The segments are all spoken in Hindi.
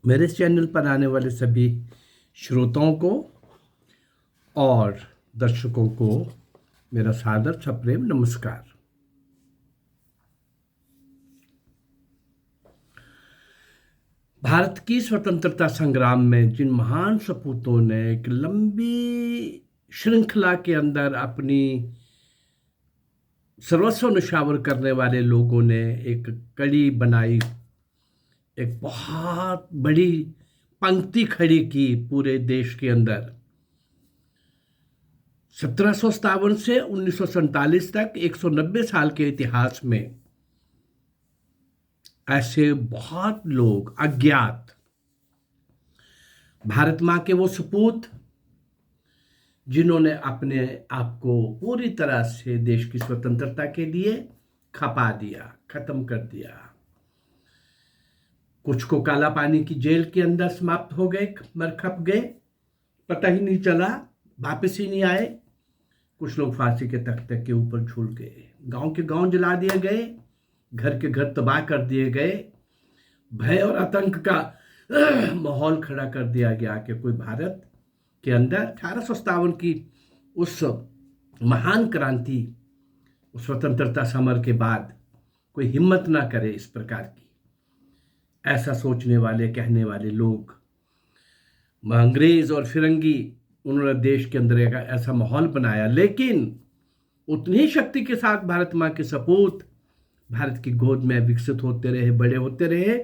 मेरे इस चैनल पर आने वाले सभी श्रोताओं को और दर्शकों को मेरा सादर सप्रेम नमस्कार। भारत की स्वतंत्रता संग्राम में जिन महान सपूतों ने एक लंबी श्रृंखला के अंदर अपनी सर्वस्व न्यौछावर करने वाले लोगों ने एक कड़ी बनाई, एक बहुत बड़ी पंक्ति खड़ी की पूरे देश के अंदर। 1757 से 1947 तक 190 साल के इतिहास में ऐसे बहुत लोग अज्ञात भारत माँ के वो सपूत जिन्होंने अपने आप को पूरी तरह से देश की स्वतंत्रता के लिए खपा दिया, खत्म कर दिया। कुछ को काला पानी की जेल के अंदर समाप्त हो गए, मर खप गए, पता ही नहीं चला, वापस ही नहीं आए। कुछ लोग फांसी के तख्ते के ऊपर झूल गए, गांव के गांव जला दिए गए, घर के घर तबाह कर दिए गए, भय और आतंक का माहौल खड़ा कर दिया गया कि कोई भारत के अंदर 1857 की उस महान क्रांति, उस स्वतंत्रता समर के बाद कोई हिम्मत ना करे इस प्रकार की। ऐसा सोचने वाले, कहने वाले लोग, अंग्रेज और फिरंगी, उन्होंने देश के अंदर एक ऐसा माहौल बनाया। लेकिन उतनी ही शक्ति के साथ भारत माँ के सपूत भारत की गोद में विकसित होते रहे, बड़े होते रहे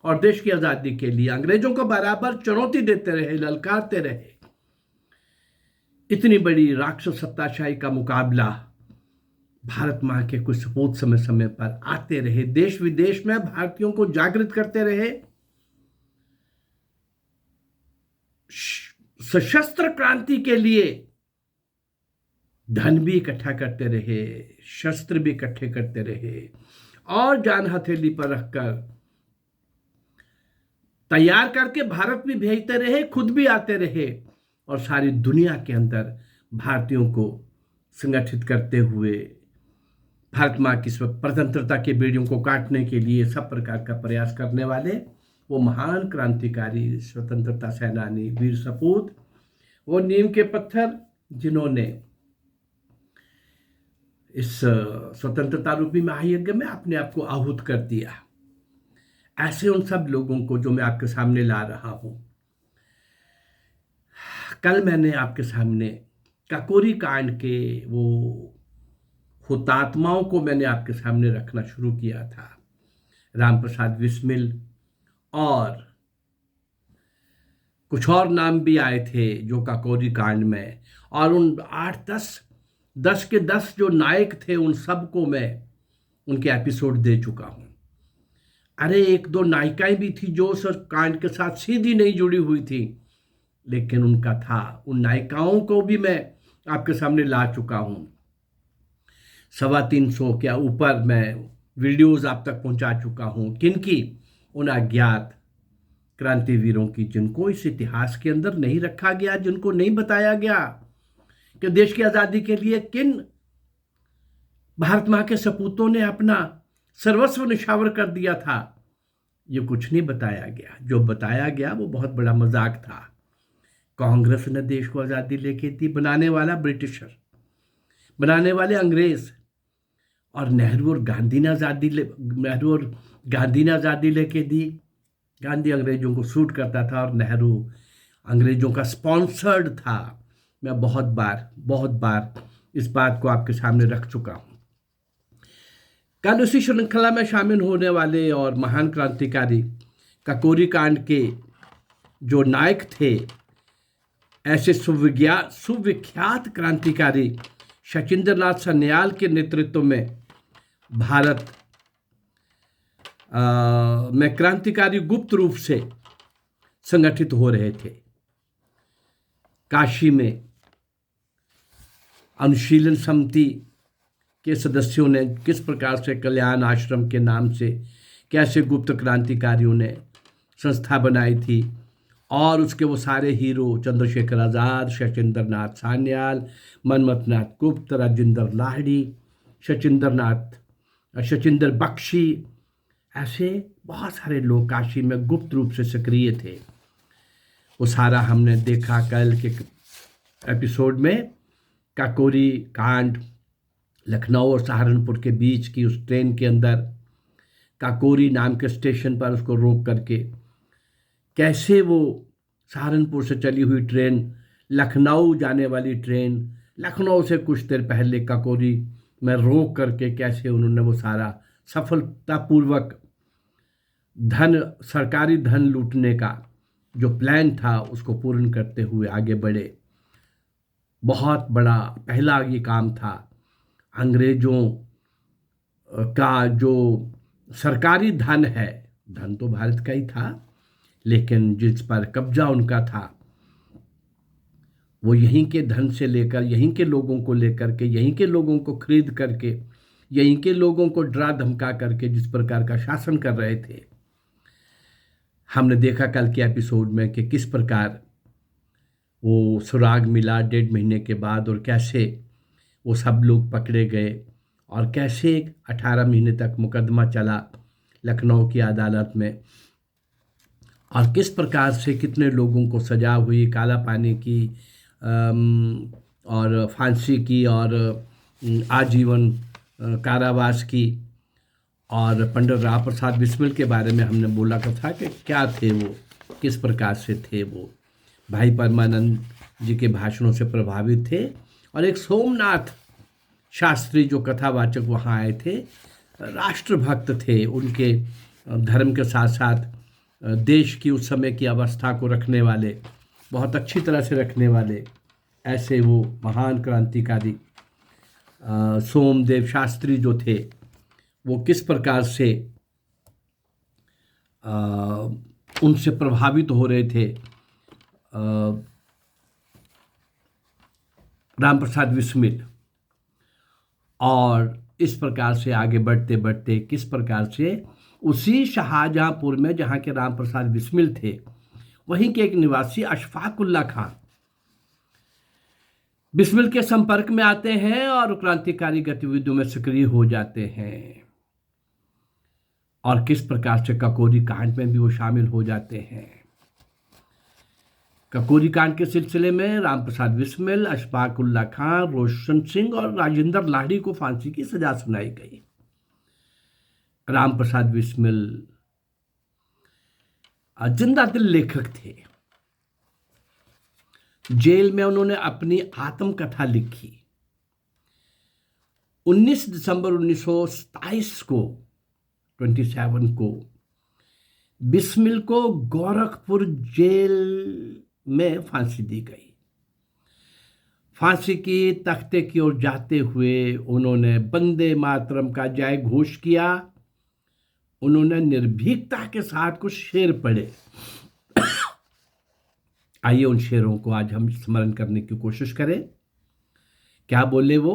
और देश की आज़ादी के लिए अंग्रेजों को बराबर चुनौती देते रहे, ललकारते रहे। इतनी बड़ी राक्षस सत्ताशाही का मुकाबला भारत माँ के कुछ सपूत समय समय पर आते रहे, देश विदेश में भारतीयों को जागृत करते रहे, सशस्त्र क्रांति के लिए धन भी इकट्ठा करते रहे, शस्त्र भी इकट्ठे करते रहे और जान हथेली पर रखकर तैयार करके भारत भी भेजते रहे, खुद भी आते रहे और सारी दुनिया के अंदर भारतीयों को संगठित करते हुए भारत माँ की स्वतंत्रता के बेड़ियों को काटने के लिए सब प्रकार का प्रयास करने वाले वो महान क्रांतिकारी, स्वतंत्रता सेनानी, वीर सपूत, वो नीम के पत्थर जिन्होंने इस स्वतंत्रता रूपी महायज्ञ में अपने आप को आहूत कर दिया। ऐसे उन सब लोगों को जो मैं आपके सामने ला रहा हूं। कल मैंने आपके सामने काकोरी कांड के वो हुतात्माओं को मैंने आपके सामने रखना शुरू किया था। राम प्रसाद बिस्मिल और कुछ और नाम भी आए थे जो काकोरी कांड में, और उन 8-10 के 10 जो नायक थे उन सबको मैं उनके एपिसोड दे चुका हूं। अरे 1-2 नायिकाएं भी थी जो उस कांड के साथ सीधी नहीं जुड़ी हुई थी, लेकिन उनका था। उन नायिकाओं को भी मैं आपके सामने ला चुका हूं। 350 के ऊपर मैं वीडियोस आप तक पहुंचा चुका हूं। किनकी? उन अज्ञात क्रांतिवीरों की जिनको इस इतिहास के अंदर नहीं रखा गया, जिनको नहीं बताया गया कि देश की आज़ादी के लिए किन भारत माँ के सपूतों ने अपना सर्वस्व न्यौछावर कर दिया था। ये कुछ नहीं बताया गया। जो बताया गया वो बहुत बड़ा मजाक था। कांग्रेस ने देश को आज़ादी लेके दी, बनाने वाला ब्रिटिशर, बनाने वाले अंग्रेज, और नेहरू और गांधी ने आज़ादी लेके दी। गांधी अंग्रेजों को सूट करता था और नेहरू अंग्रेजों का स्पॉन्सर्ड था। मैं बहुत बार इस बात को आपके सामने रख चुका हूं। कल उसी श्रृंखला में शामिल होने वाले और महान क्रांतिकारी काकोरी कांड के जो नायक थे, ऐसे सुविख्यात क्रांतिकारी शचीन्द्रनाथ सान्याल के नेतृत्व में भारत में क्रांतिकारी गुप्त रूप से संगठित हो रहे थे। काशी में अनुशीलन समिति के सदस्यों ने किस प्रकार से कल्याण आश्रम के नाम से कैसे गुप्त क्रांतिकारियों ने संस्था बनाई थी, और उसके वो सारे हीरो चंद्रशेखर आज़ाद, शचीन्द्रनाथ सान्याल, मनमथनाथ गुप्त, राजेंद्र लाहिड़ी, शचीन्द्र बख्शी, ऐसे बहुत सारे लोग काशी में गुप्त रूप से सक्रिय थे। वो सारा हमने देखा कल के एपिसोड में। काकोरी कांड, लखनऊ और सहारनपुर के बीच की उस ट्रेन के अंदर काकोरी नाम के स्टेशन पर उसको रोक करके कैसे वो सहारनपुर से चली हुई ट्रेन, लखनऊ जाने वाली ट्रेन, लखनऊ से कुछ देर पहले काकोरी में रोक करके कैसे उन्होंने वो सारा सफलतापूर्वक सरकारी धन लूटने का जो प्लान था उसको पूर्ण करते हुए आगे बढ़े। बहुत बड़ा पहला ये काम था। अंग्रेजों का जो सरकारी धन है, धन तो भारत का ही था, लेकिन जिस पर कब्जा उनका था वो यहीं के धन से लेकर, यहीं के लोगों को लेकर के, यहीं के लोगों को खरीद करके, यहीं के लोगों को डरा धमका करके जिस प्रकार का शासन कर रहे थे, हमने देखा कल के एपिसोड में कि किस प्रकार वो सुराग मिला 1.5 महीने के बाद और कैसे वो सब लोग पकड़े गए और कैसे 18 महीने तक मुकदमा चला लखनऊ की अदालत में और किस प्रकार से कितने लोगों को सजा हुई, काला पानी की और फांसी की और आजीवन कारावास की। और पंडित राव प्रसाद बिस्मिल के बारे में हमने बोला था कि क्या थे वो, किस प्रकार से थे वो। भाई परमानंद जी के भाषणों से प्रभावित थे और एक सोमनाथ शास्त्री जो कथावाचक वहाँ आए थे, राष्ट्रभक्त थे, उनके धर्म के साथ साथ देश की उस समय की अवस्था को रखने वाले, बहुत अच्छी तरह से रखने वाले, ऐसे वो महान क्रांतिकारी सोमदेव शास्त्री जो थे, वो किस प्रकार से उनसे प्रभावित हो रहे थे। राम प्रसाद बिस्मिल, और इस प्रकार से आगे बढ़ते बढ़ते किस प्रकार से उसी शाहजहांपुर में जहाँ के राम प्रसाद बिस्मिल थे, वहीं के एक निवासी अशफाकुल्ला खान बिस्मिल के संपर्क में आते हैं और क्रांतिकारी गतिविधियों में सक्रिय हो जाते हैं और किस प्रकार से काकोरी कांड में भी वो शामिल हो जाते हैं। काकोरी कांड के सिलसिले में राम प्रसाद बिस्मिल, अशफाकुल्ला खान, रोशन सिंह और राजेंद्र लाहिड़ी को फांसी की सजा सुनाई गई। राम प्रसाद बिस्मिल जिंदा दिल लेखक थे। जेल में उन्होंने अपनी आत्मकथा लिखी। 19 दिसंबर 1927 को 27 को बिस्मिल को गोरखपुर जेल में फांसी दी गई। फांसी की तख्ते की ओर जाते हुए उन्होंने वंदे मातरम का जय घोष किया। उन्होंने निर्भीकता के साथ कुछ शेर पढ़े। आइए उन शेरों को आज हम स्मरण करने की कोशिश करें। क्या बोले वो?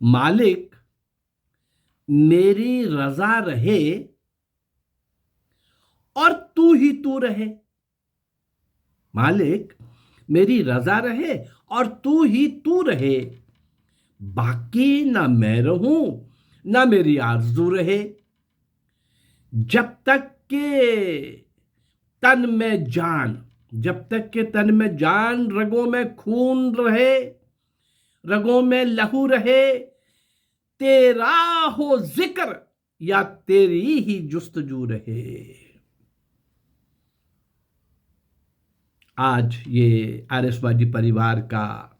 मालिक मेरी रजा रहे और तू ही तू रहे। मालिक मेरी रजा रहे और तू ही तू रहे। बाकी ना मैं रहूं ना मेरी आरज़ू रहे। जब तक के तन में जान, जब तक के तन में जान, रगों में खून रहे, रगों में लहू रहे, तेरा हो जिक्र या तेरी ही जुस्तजू रहे। आज ये आर्यसमाजी परिवार का,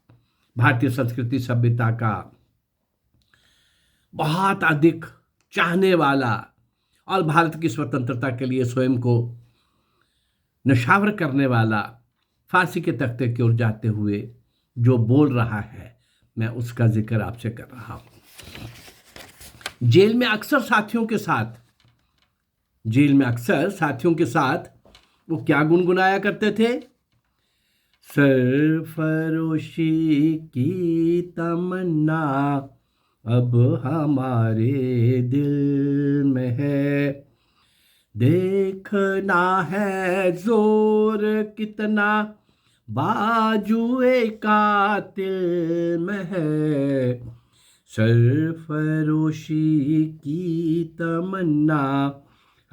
भारतीय संस्कृति सभ्यता का बहुत अधिक चाहने वाला और भारत की स्वतंत्रता के लिए स्वयं को नशावर करने वाला फांसी के तख्ते की ओर जाते हुए जो बोल रहा है, मैं उसका जिक्र आपसे कर रहा हूं। जेल में अक्सर साथियों के साथ वो क्या गुनगुनाया करते थे? सरफरोशी की तमन्ना अब हमारे दिल में है, देखना है जोर कितना बाजुए कातिल में है। सरफरोशी की तमन्ना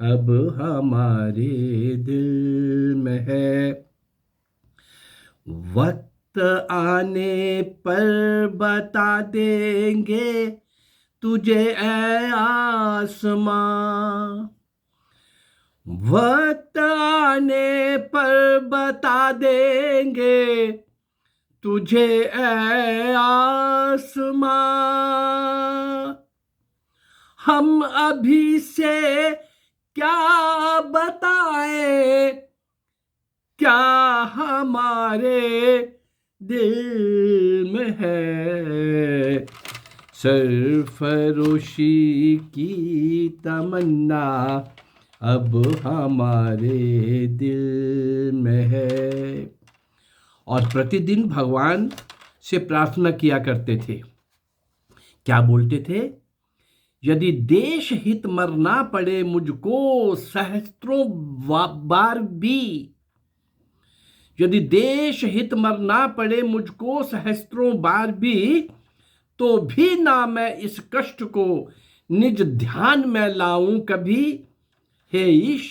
अब हमारे दिल में है। वक्त आने पर बता देंगे तुझे ऐ आसमां, वक्त आने पर बता देंगे तुझे ऐ आसमां। हम अभी से क्या बताएं, क्या हमारे दिल में है। सरफरोशी की तमन्ना अब हमारे दिल में है। और प्रतिदिन भगवान से प्रार्थना किया करते थे। क्या बोलते थे? यदि देश हित मरना पड़े मुझको सहस्त्रों बार भी, यदि देश हित मरना पड़े मुझको सहस्त्रों बार भी, तो भी ना मैं इस कष्ट को निज ध्यान में लाऊं कभी। हे ईश,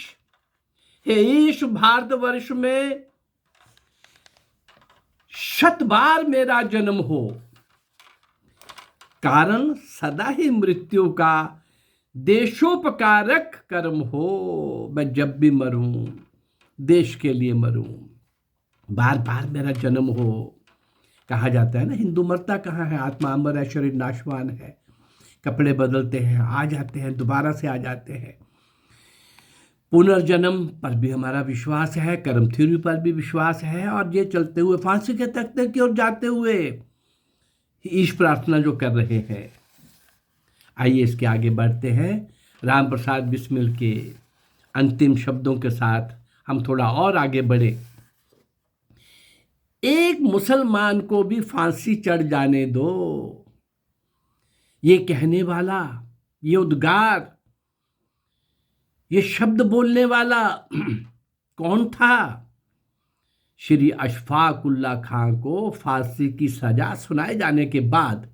हे ईश, भारतवर्ष में 100 बार मेरा जन्म हो, कारण सदा ही मृत्यु का देशोपकारक कर्म हो। मैं जब भी मरूं देश के लिए मरूं, बार बार मेरा जन्म हो। कहा जाता है ना, हिंदू मरता कहाँ है, आत्मा अमर है, शरीर नाशवान है। कपड़े बदलते हैं, आ जाते हैं, दोबारा से आ जाते हैं। पुनर्जन्म पर भी हमारा विश्वास है, कर्म थ्योरी पर भी विश्वास है। और ये चलते हुए फांसी के तख्ते की ओर जाते हुए ईश प्रार्थना जो कर रहे हैं। आइए इसके आगे बढ़ते हैं। राम प्रसाद बिस्मिल के अंतिम शब्दों के साथ हम थोड़ा और आगे बढ़े। एक मुसलमान को भी फांसी चढ़ जाने दो, ये कहने वाला, ये उद्गार, ये शब्द बोलने वाला कौन था? श्री अशफाक उल्लाह खां को फांसी की सजा सुनाए जाने के बाद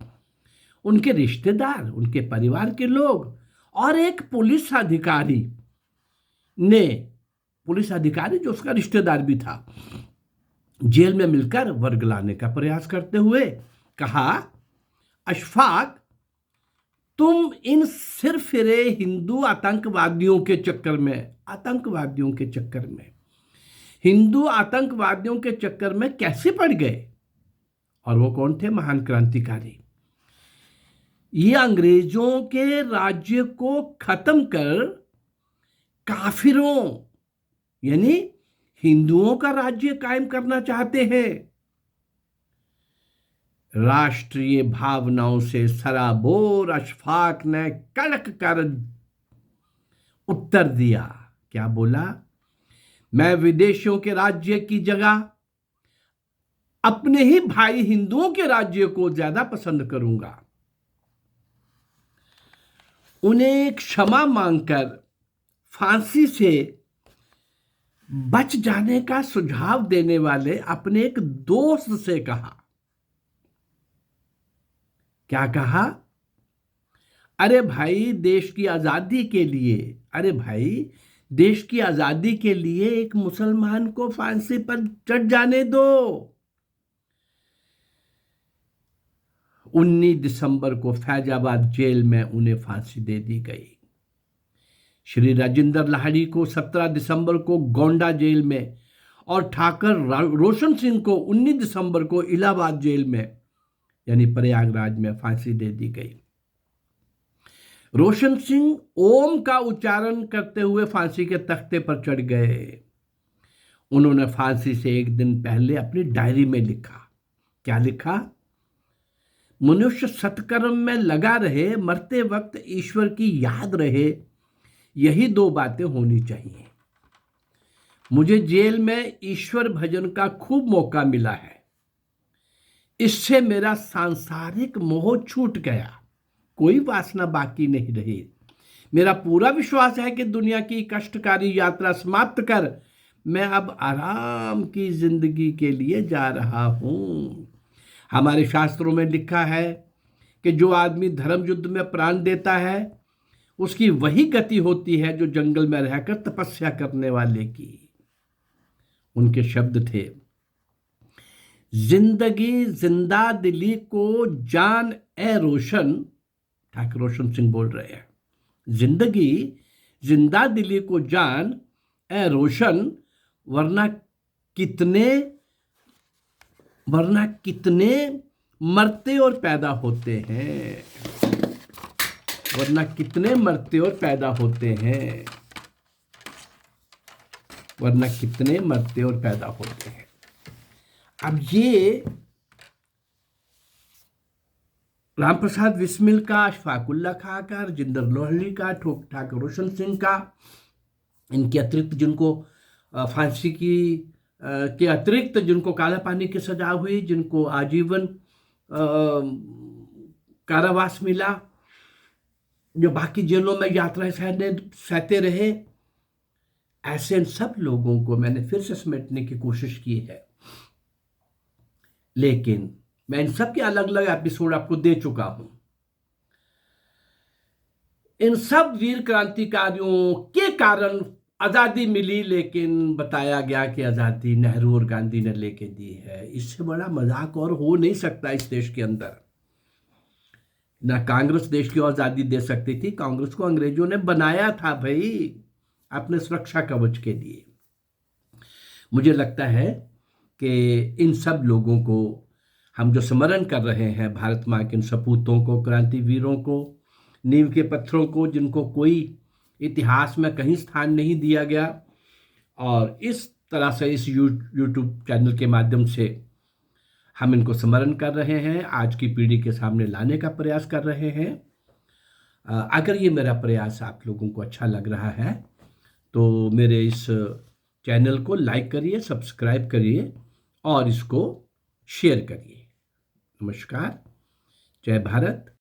उनके रिश्तेदार, उनके परिवार के लोग और एक पुलिस अधिकारी ने, पुलिस अधिकारी जो उसका रिश्तेदार भी था, जेल में मिलकर वर्गलाने का प्रयास करते हुए कहा, अशफाक, तुम इन सिरफिरे हिंदू आतंकवादियों के चक्कर में, आतंकवादियों के चक्कर में, हिंदू आतंकवादियों के चक्कर में कैसे पड़ गए? और वो कौन थे? महान क्रांतिकारी। ये अंग्रेजों के राज्य को खत्म कर काफिरों यानी हिंदुओं का राज्य कायम करना चाहते हैं। राष्ट्रीय भावनाओं से सराबोर अशफाक ने कड़क कर उत्तर दिया। क्या बोला? मैं विदेशियों के राज्य की जगह अपने ही भाई हिंदुओं के राज्य को ज्यादा पसंद करूंगा। उन्हें क्षमा मांगकर फांसी से बच जाने का सुझाव देने वाले अपने एक दोस्त से कहा। क्या कहा? अरे भाई, देश की आजादी के लिए, अरे भाई, देश की आजादी के लिए एक मुसलमान को फांसी पर चढ़ जाने दो। 19 दिसंबर को फैजाबाद जेल में उन्हें फांसी दे दी गई। श्री राजेंद्र लाहिड़ी को 17 दिसंबर को गोंडा जेल में और ठाकर रोशन सिंह को 19 दिसंबर को इलाहाबाद जेल में यानी प्रयागराज में फांसी दे दी गई। रोशन सिंह ओम का उच्चारण करते हुए फांसी के तख्ते पर चढ़ गए। उन्होंने फांसी से एक दिन पहले अपनी डायरी में लिखा। क्या लिखा? मनुष्य सत्कर्म में लगा रहे, मरते वक्त ईश्वर की याद रहे, यही 2 बातें होनी चाहिए। मुझे जेल में ईश्वर भजन का खूब मौका मिला है। इससे मेरा सांसारिक मोह छूट गया, कोई वासना बाकी नहीं रही। मेरा पूरा विश्वास है कि दुनिया की कष्टकारी यात्रा समाप्त कर मैं अब आराम की जिंदगी के लिए जा रहा हूं। हमारे शास्त्रों में लिखा है कि जो आदमी धर्म युद्ध में प्राण देता है उसकी वही गति होती है जो जंगल में रहकर तपस्या करने वाले की। उनके शब्द थे, जिंदगी जिंदा दिली को जान ए रोशन, ठाकुर रोशन सिंह बोल रहे हैं, जिंदगी जिंदा दिली को जान ए रोशन, वरना कितने मरते और पैदा होते हैं, वरना कितने मरते और पैदा होते हैं, वरना कितने मरते और पैदा होते हैं। अब ये राम प्रसाद बिस्मिल का, अशफाकुल्ला खां का, राजेंद्र लोहली का, ठाकुर रोशन सिंह का, इनके अतिरिक्त जिनको फांसी की के अतिरिक्त जिनको काला पानी की सजा हुई, जिनको आजीवन कारावास मिला, जो बाकी जेलों में यात्राएं सहते रहे, ऐसे इन सब लोगों को मैंने फिर से समेटने की कोशिश की है। लेकिन मैं इन सब के अलग अलग एपिसोड आपको दे चुका हूं। इन सब वीर क्रांतिकारियों के कारण आजादी मिली, लेकिन बताया गया कि आजादी नेहरू और गांधी ने लेके दी है। इससे बड़ा मजाक और हो नहीं सकता इस देश के अंदर। ना कांग्रेस देश की आजादी दे सकती थी, कांग्रेस को अंग्रेजों ने बनाया था भाई, अपने सुरक्षा कवच के लिए। मुझे लगता है कि इन सब लोगों को हम जो स्मरण कर रहे हैं, भारत माँ के इन सपूतों को, क्रांतिवीरों को, नींव के पत्थरों को, जिनको कोई इतिहास में कहीं स्थान नहीं दिया गया, और इस तरह से इस यूट्यूब चैनल के माध्यम से हम इनको स्मरण कर रहे हैं, आज की पीढ़ी के सामने लाने का प्रयास कर रहे हैं। अगर ये मेरा प्रयास आप लोगों को अच्छा लग रहा है तो मेरे इस चैनल को लाइक करिए, सब्सक्राइब करिए और इसको शेयर करिए। नमस्कार, जय भारत।